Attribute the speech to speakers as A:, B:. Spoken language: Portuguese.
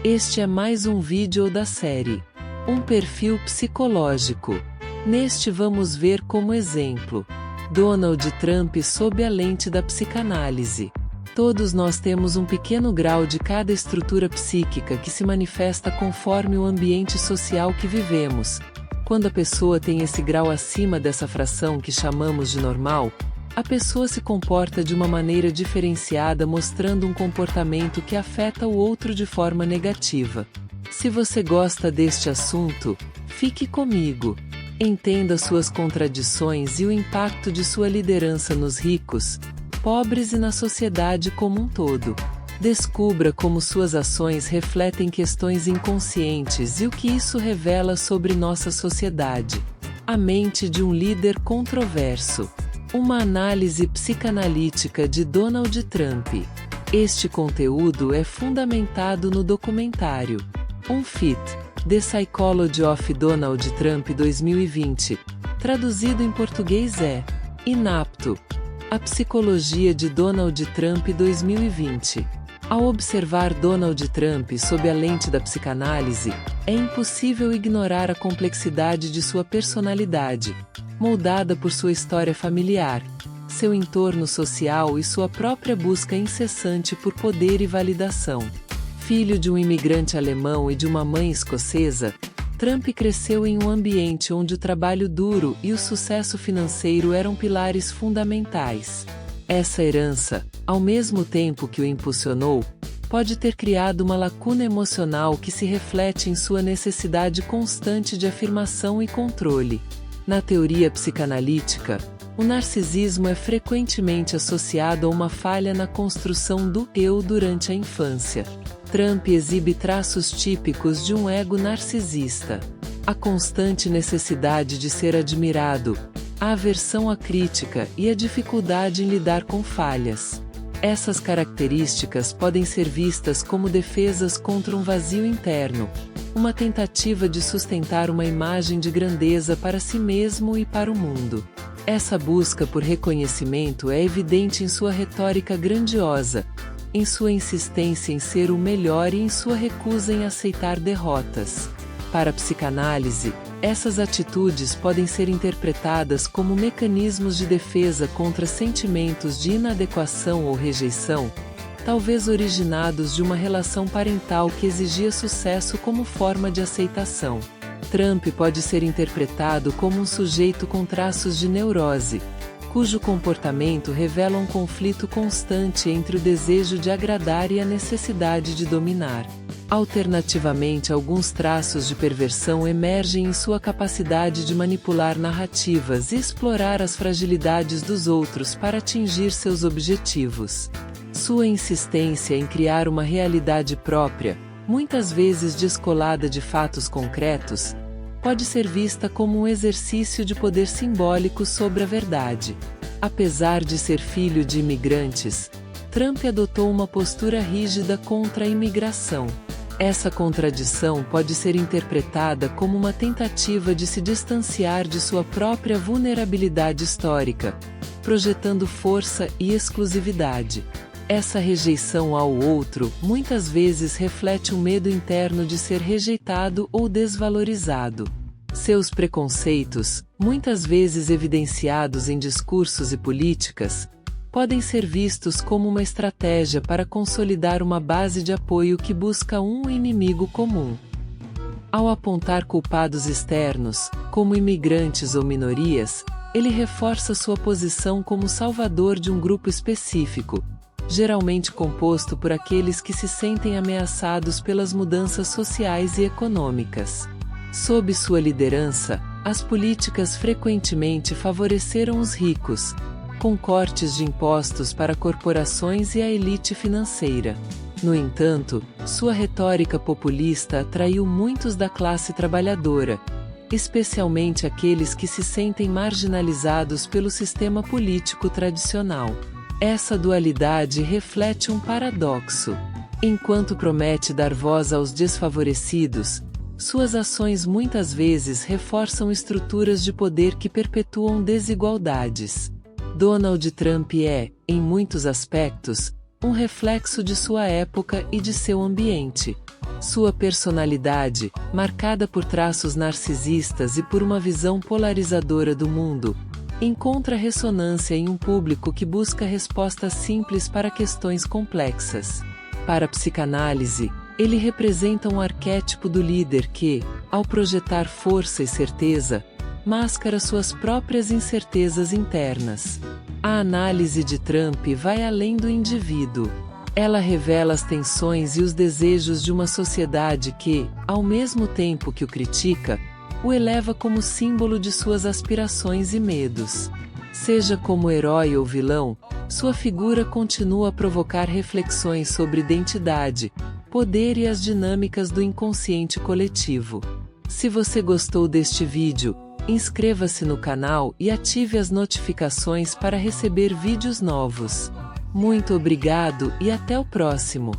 A: Este é mais um vídeo da série Um Perfil Psicológico. Neste vamos ver como exemplo Donald Trump sob a lente da psicanálise. Todos nós temos um pequeno grau de cada estrutura psíquica que se manifesta conforme o ambiente social que vivemos. Quando a pessoa tem esse grau acima dessa fração que chamamos de normal, a pessoa se comporta de uma maneira diferenciada, mostrando um comportamento que afeta o outro de forma negativa. Se você gosta deste assunto, fique comigo. Entenda suas contradições e o impacto de sua liderança nos ricos, pobres e na sociedade como um todo. Descubra como suas ações refletem questões inconscientes e o que isso revela sobre nossa sociedade. A mente de um líder controverso. Uma análise psicanalítica de Donald Trump. Este conteúdo é fundamentado no documentário Unfit: The Psychology of Donald Trump 2020. Traduzido em português é Inapto: A Psicologia de Donald Trump 2020. Ao observar Donald Trump sob a lente da psicanálise, é impossível ignorar a complexidade de sua personalidade, moldada por sua história familiar, seu entorno social e sua própria busca incessante por poder e validação. Filho de um imigrante alemão e de uma mãe escocesa, Trump cresceu em um ambiente onde o trabalho duro e o sucesso financeiro eram pilares fundamentais. Essa herança, ao mesmo tempo que o impulsionou, pode ter criado uma lacuna emocional que se reflete em sua necessidade constante de afirmação e controle. Na teoria psicanalítica, o narcisismo é frequentemente associado a uma falha na construção do eu durante a infância. Trump exibe traços típicos de um ego narcisista: a constante necessidade de ser admirado, a aversão à crítica e a dificuldade em lidar com falhas. Essas características podem ser vistas como defesas contra um vazio interno, uma tentativa de sustentar uma imagem de grandeza para si mesmo e para o mundo. Essa busca por reconhecimento é evidente em sua retórica grandiosa, em sua insistência em ser o melhor e em sua recusa em aceitar derrotas. Para a psicanálise, essas atitudes podem ser interpretadas como mecanismos de defesa contra sentimentos de inadequação ou rejeição, talvez originados de uma relação parental que exigia sucesso como forma de aceitação. Trump pode ser interpretado como um sujeito com traços de neurose, cujo comportamento revela um conflito constante entre o desejo de agradar e a necessidade de dominar. Alternativamente, alguns traços de perversão emergem em sua capacidade de manipular narrativas e explorar as fragilidades dos outros para atingir seus objetivos. Sua insistência em criar uma realidade própria, muitas vezes descolada de fatos concretos, pode ser vista como um exercício de poder simbólico sobre a verdade. Apesar de ser filho de imigrantes, Trump adotou uma postura rígida contra a imigração. Essa contradição pode ser interpretada como uma tentativa de se distanciar de sua própria vulnerabilidade histórica, projetando força e exclusividade. Essa rejeição ao outro muitas vezes reflete um medo interno de ser rejeitado ou desvalorizado. Seus preconceitos, muitas vezes evidenciados em discursos e políticas, podem ser vistos como uma estratégia para consolidar uma base de apoio que busca um inimigo comum. Ao apontar culpados externos, como imigrantes ou minorias, ele reforça sua posição como salvador de um grupo específico, geralmente composto por aqueles que se sentem ameaçados pelas mudanças sociais e econômicas. Sob sua liderança, as políticas frequentemente favoreceram os ricos, com cortes de impostos para corporações e a elite financeira. No entanto, sua retórica populista atraiu muitos da classe trabalhadora, especialmente aqueles que se sentem marginalizados pelo sistema político tradicional. Essa dualidade reflete um paradoxo. Enquanto promete dar voz aos desfavorecidos, suas ações muitas vezes reforçam estruturas de poder que perpetuam desigualdades. Donald Trump é, em muitos aspectos, um reflexo de sua época e de seu ambiente. Sua personalidade, marcada por traços narcisistas e por uma visão polarizadora do mundo, encontra ressonância em um público que busca respostas simples para questões complexas. Para a psicanálise, ele representa um arquétipo do líder que, ao projetar força e certeza, mascara suas próprias incertezas internas. A análise de Trump vai além do indivíduo. Ela revela as tensões e os desejos de uma sociedade que, ao mesmo tempo que o critica, o eleva como símbolo de suas aspirações e medos. Seja como herói ou vilão, sua figura continua a provocar reflexões sobre identidade, poder e as dinâmicas do inconsciente coletivo. Se você gostou deste vídeo, inscreva-se no canal e ative as notificações para receber vídeos novos. Muito obrigado e até o próximo!